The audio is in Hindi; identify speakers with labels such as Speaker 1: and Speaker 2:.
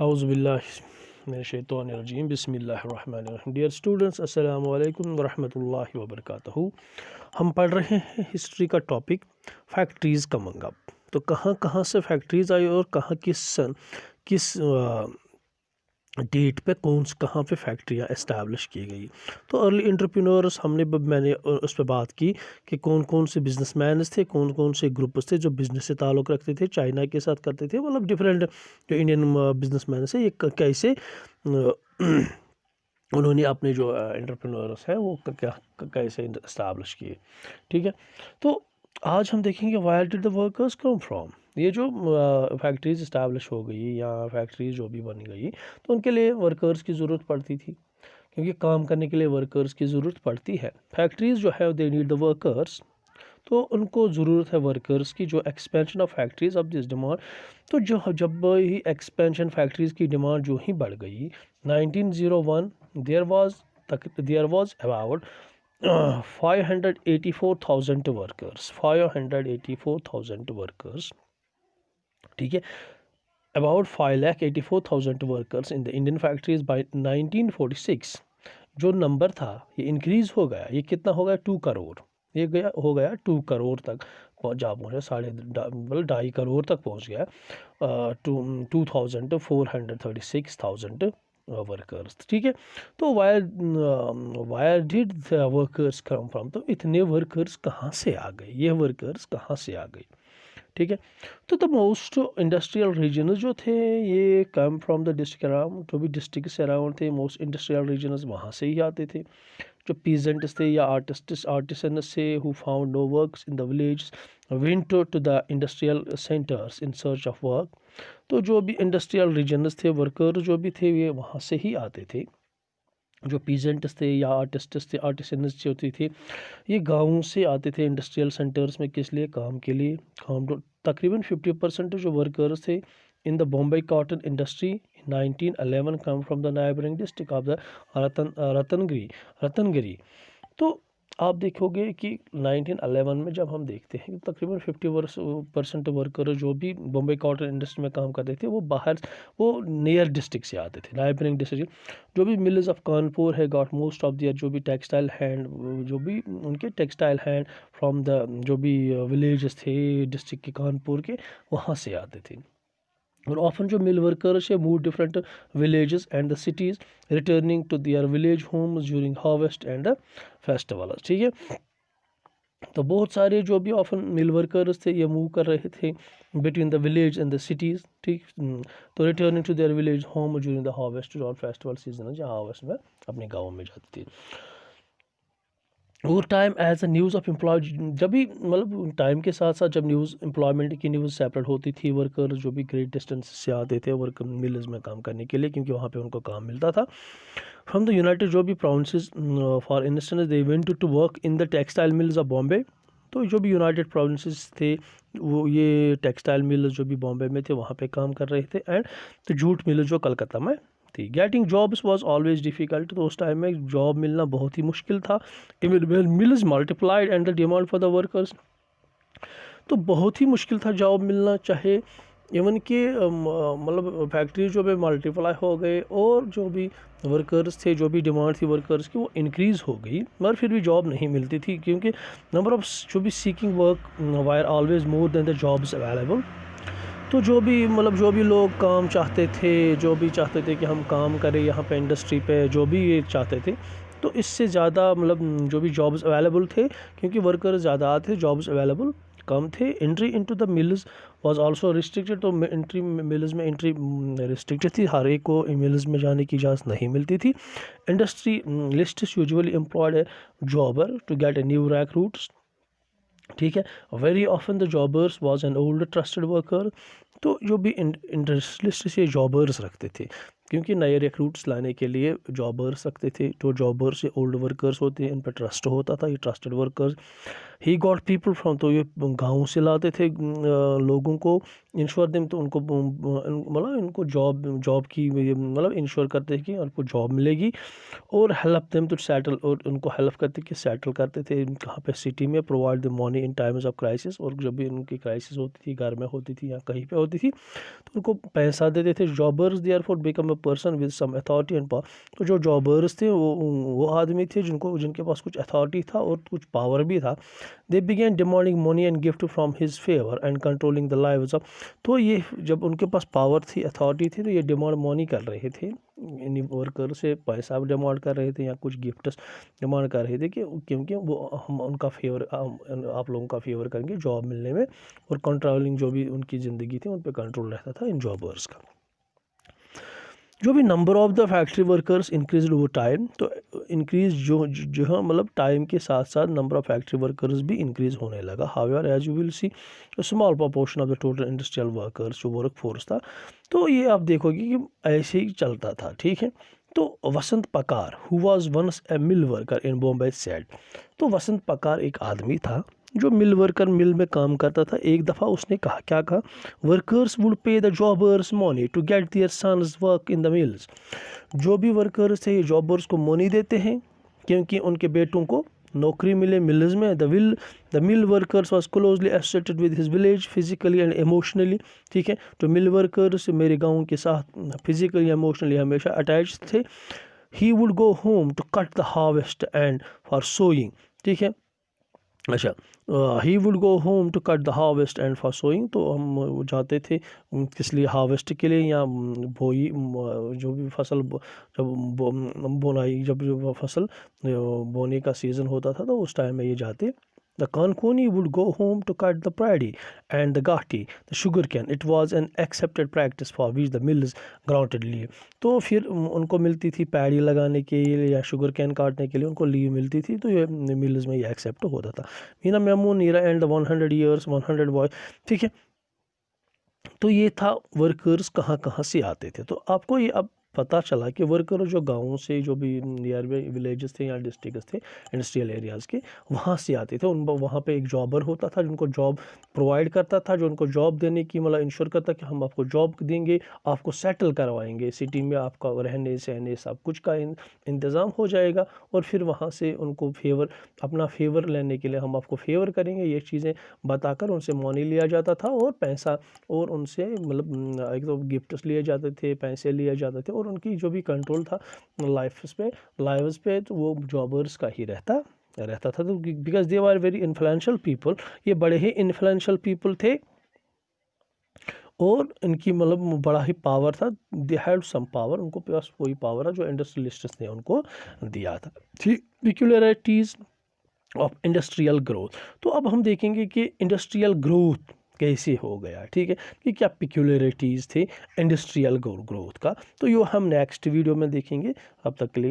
Speaker 1: औज़ुबिल्लाहिमिनश्शैतानिर्रजीम बिस्मिल्लाहिर्रहमानिर्रहीम। डियर स्टूडेंट्स, अस्सलामु अलैकुम वरहमतुल्लाहि वबरकातुहू। हम पढ़ रहे हैं हिस्ट्री का टॉपिक फैक्ट्रीज़ कमिंग अप। तो कहाँ कहाँ से फैक्ट्रीज़ आई और कहाँ किस डेट पे कहाँ पे फैक्ट्रियाँ इस्टेब्लिश की गई। तो अर्ली एंटरप्रेन्योर्स मैंने उस पर बात की कि कौन कौन से बिजनेसमैन थे, कौन कौन से ग्रुप्स थे जो बिज़नेस से ताल्लुक़ रखते थे, चाइना के साथ करते थे, मतलब डिफरेंट जो इंडियन बिजनेसमैन से ये कैसे उन्होंने अपने जो एंटरप्रेन्योर्स हैं वो कैसे इस्टेब्लिश किए। ठीक है, तो आज हम देखेंगे wire did the workers come from. ये जो फैक्ट्रीज इस्टेब्लिश हो गई या फैक्ट्रीज जो भी बन गई, तो उनके लिए वर्कर्स की ज़रूरत पड़ती थी, क्योंकि काम करने के लिए वर्कर्स की ज़रूरत पड़ती है। फैक्ट्रीज जो है दे नीड द वर्कर्स, तो उनको ज़रूरत है वर्कर्स की। जो एक्सपेंशन ऑफ फैक्ट्रीज अब दिस डिमांड, तो जो जब ही एक्सपेंशन फैक्ट्रीज़ की डिमांड जो ही बढ़ गई 1901, there was about 584,000 workers, 584,000 workers. ठीक है, about 5,84,000 workers in the Indian factories by 1946। जो नंबर था ये इंक्रीज़ हो गया, ये कितना हो गया 2 करोड़, ये हो गया 2 करोड़ तक जा पहुँचा, मतलब 2.5 करोड़ तक पहुँच गया। 2,436,000 वर्कर्स। ठीक है, तो wire did the workers come from, तो इतने वर्कर्स कहाँ से आ गए, ये वर्कर्स कहाँ से आ गए। ठीक है, तो द मोस्ट इंडस्ट्रियल रीजन जो थे ये come from the district around, जो भी डिस्ट्रिक्ट से अराउंड थे मोस्ट इंडस्ट्रियल रीजन वहाँ से ही आते थे। जो पीजेंट्स थे या आर्टिसंस थे who found no works in the village went to the industrial centres in search of work. तो जो भी इंडस्ट्रियल रीजन्स थे, वर्कर जो भी थे ये वहाँ से ही आते थे। जो पीजेंट्स थे या आर्टिसंस जो थे ये गाँव से आते थे इंडस्ट्रियल सेंटर्स में, किस लिए, काम के लिए। तकरीबन 50% जो वर्कर्स थे in the Bombay cotton industry 1911 come from the neighbouring district of the Ratnagiri. तो आप देखोगे कि 1911 में जब हम देखते हैं कि तकरीबन 50% वर्कर जो भी बॉम्बे कॉटन इंडस्ट्री में काम करते थे वो नियर डिस्ट्रिक्ट से आते थे, नाइबरिंग डिस्ट्रिक्ट। जो भी मिल्स ऑफ कानपुर है गॉट मोस्ट ऑफ दियर जो भी टेक्सटाइल हैंड, जो भी उनके टेक्सटाइल हैंड फ्रॉम द जो भी विलेजेस थे डिस्ट्रिक्ट के कानपुर के, वहाँ से आते थे। और ऑफन जो मिल वर्कर्स है move different villages and the cities returning to their village homes during harvest and the festival. ठीक है, तो बहुत सारे जो भी ऑफन मिल वर्कर्स थे ये मूव कर रहे थे between the village and the cities. ठीक, तो returning to their village home during the harvest और फेस्टिवल सीजन है, जहाँ हार्वेस्ट में अपने गाँव में जाती थी। और time as a news of employ, जब भी मतलब टाइम के साथ साथ जब न्यूज़ एम्प्लॉयमेंट की न्यूज़ सेपरेट होती थी, वर्कर जो भी ग्रेट डिस्टेंस से आते थे वर्क मिल्स में काम करने के लिए, क्योंकि वहाँ पे उनको काम मिलता था। फ्रॉम द यूनाइटेड जो भी provinces for instance they went to work in the textile mills of Bombay. तो जो भी यूनाइटेड प्रोविंसेस थे वो ये टेक्सटाइल मिल्स जो भी बॉम्बे में थे वहाँ पे काम कर रहे थे। एंड तो जूट मिल जो कलकत्ता में थी। Getting jobs was always difficult, तो उस टाइम में जॉब मिलना बहुत ही मुश्किल था। Mills multiplied and the demand for the workers, तो बहुत ही मुश्किल था जॉब मिलना। चाहे इवन कि मतलब फैक्ट्री जो भी मल्टीप्लाई हो गए और जो भी वर्कर्स थे, जो भी डिमांड थी वर्कर्स की वो इंक्रीज़ हो गई, मगर फिर भी जॉब नहीं मिलती थी, क्योंकि नंबर ऑफ़ जो भी seeking work wire always more than the jobs available. तो जो भी लोग काम चाहते थे, जो भी चाहते थे कि हम काम करें यहाँ पे इंडस्ट्री पे, जो भी ये चाहते थे, तो इससे ज़्यादा जो भी जॉब्स अवेलेबल थे, क्योंकि वर्कर्स ज़्यादा थे जॉब्स अवेलेबल कम थे। Entry into the mills was also restricted, तो एंट्री मिल्स में एंट्री रिस्ट्रिक्टेड थी, हर एक को मिल्स में जाने की इजाज़त नहीं मिलती थी। Industry list employed a jobber to get a new recruits. ठीक है, very often the jobbers was an old trusted worker. तो जो भी इंडस्ट्रियलिस्ट से जॉबर्स रखते थे, क्योंकि नए रिक्रूट्स लाने के लिए जॉबर्स रखते थे, तो जॉबर्स से ओल्ड वर्कर्स होते हैं, इन पर ट्रस्ट होता था, ये trusted workers. He got people from, तो ये गाँव से लाते थे लोगों को, इंश्योर देम, तो उनको मतलब इनको जॉब की मतलब इंश्योर करते थे कि उनको जॉब मिलेगी, और हेल्प देम टू सेटल, और उनको हेल्प करते कि सेटल करते थे कहाँ पे, सिटी में, provide the money in times of crisis, और जब भी उनकी क्राइसिस होती थी, घर में होती थी या कहीं पे होती थी, तो उनको पैसा देते थे। Jobbers therefore become a person with some authority and power, तो जो जॉबर्स थे वो आदमी थे जिनके पास कुछ अथॉरिटी था और कुछ पावर भी था। They began demanding money and gift from his favour and controlling the lives of, तो ये जब उनके पास पावर थी, अथॉरिटी थी, तो ये डिमांड मनी कर रहे थे, इन वर्कर से पैसा डिमांड कर रहे थे या कुछ गिफ्ट्स डिमांड कर रहे थे कि क्योंकि वो हम उनका फेवर, आप लोगों का फेवर करेंगे जॉब मिलने में, और कंट्रोलिंग जो भी उनकी ज़िंदगी थी उन पर कंट्रोल रहता था इन जॉबर्स का। जो भी number of the factory workers increase over time, तो इंक्रीज जो है मतलब टाइम के साथ साथ नंबर ऑफ़ फैक्ट्री वर्कर्स भी इंक्रीज होने लगा। However as you will see small proportion of the total industrial workers, जो वर्क फोर्स था, तो ये आप देखोगे कि ऐसे ही चलता था, ठीक है। तो Vasant Pakar who was once a mill worker in Bombay said, तो वसंत पकार एक आदमी था जो मिल वर्कर, मिल में काम करता था। एक दफ़ा उसने कहा, क्या कहा, workers would pay the jobbers money to get their sons work in the mills, जो भी वर्कर्स थे ये जॉबर्स को मनी देते हैं क्योंकि उनके बेटों को नौकरी मिले मिल्स में। The mill workers was closely associated with his village physically and emotionally, ठीक है। तो मिल वर्कर्स मेरे गाँव के साथ फिजिकली इमोशनली हमेशा अटैच थे। He would go home to cut the harvest and for sowing, ठीक है। अच्छा, he would go home to cut the harvest and for sowing, तो हम जाते थे किस लिए, हार्वेस्ट के लिए या बोई, जो भी फसल जब बुनाई, जब जो फसल बोने का सीज़न होता था तो उस टाइम में ये जाते। The Konkoni would go home to cut the paddy and the gati, the sugarcane. It was an accepted practice for which the mills granted leave. तो फिर उनको मिलती थी पैडी लगाने के लिए या शुगर कैन काटने के लिए उनको लीव मिलती थी, तो ये मिल्स में ये एक्सेप्ट होता था। मीना मेमू नीरा एंड 100 ईयर्स 100 बॉय, ठीक है। तो ये था वर्कर्स कहाँ कहाँ से आते थे। तो आपको ये अब पता चला कि वर्कर जो गाँव से, जो भी नियर बाई विलेजेस थे या डिस्ट्रिक्ट्स थे इंडस्ट्रियल एरियाज़ के, वहाँ से आते थे। उन वहाँ पे एक जॉबर होता था जिनको जॉब प्रोवाइड करता था, जो उनको जॉब देने की मतलब इंश्योर करता कि हम आपको जॉब देंगे, आपको सेटल करवाएंगे सिटी में, आपका रहने सहने सब कुछ का इंतज़ाम हो जाएगा, और फिर वहाँ से उनको फेवर, अपना फेवर लेने के लिए हम आपको फेवर करेंगे, ये चीज़ें बताकर उनसे मनी लिया जाता था और पैसा, और उनसे मतलब एक तो गिफ्ट्स लिए जाते थे, पैसे लिए जाते थे, और उनकी जो भी कंट्रोल था लाइव्स पे तो वो जॉबर्स का ही रहता था। तो because they are very influential people, ये बड़े ही इन्फ्लुएंशियल पीपल थे और इनकी मतलब बड़ा ही पावर था। दे हैड सम पावर, उनको पास वही पावर है जो इंडस्ट्रियलिस्ट्स ने उनको दिया था। ठीक, पिक्यूलरिटीज़ ऑफ इंडस्ट्रियल ग्रोथ, तो अब हम देखेंगे कि इंडस्ट्रियल ग्रोथ कैसे हो गया, ठीक है, कि क्या पिक्यूलरिटीज़ थे इंडस्ट्रियल ग्रोथ का, तो ये हम नेक्स्ट वीडियो में देखेंगे। अब तक के लिए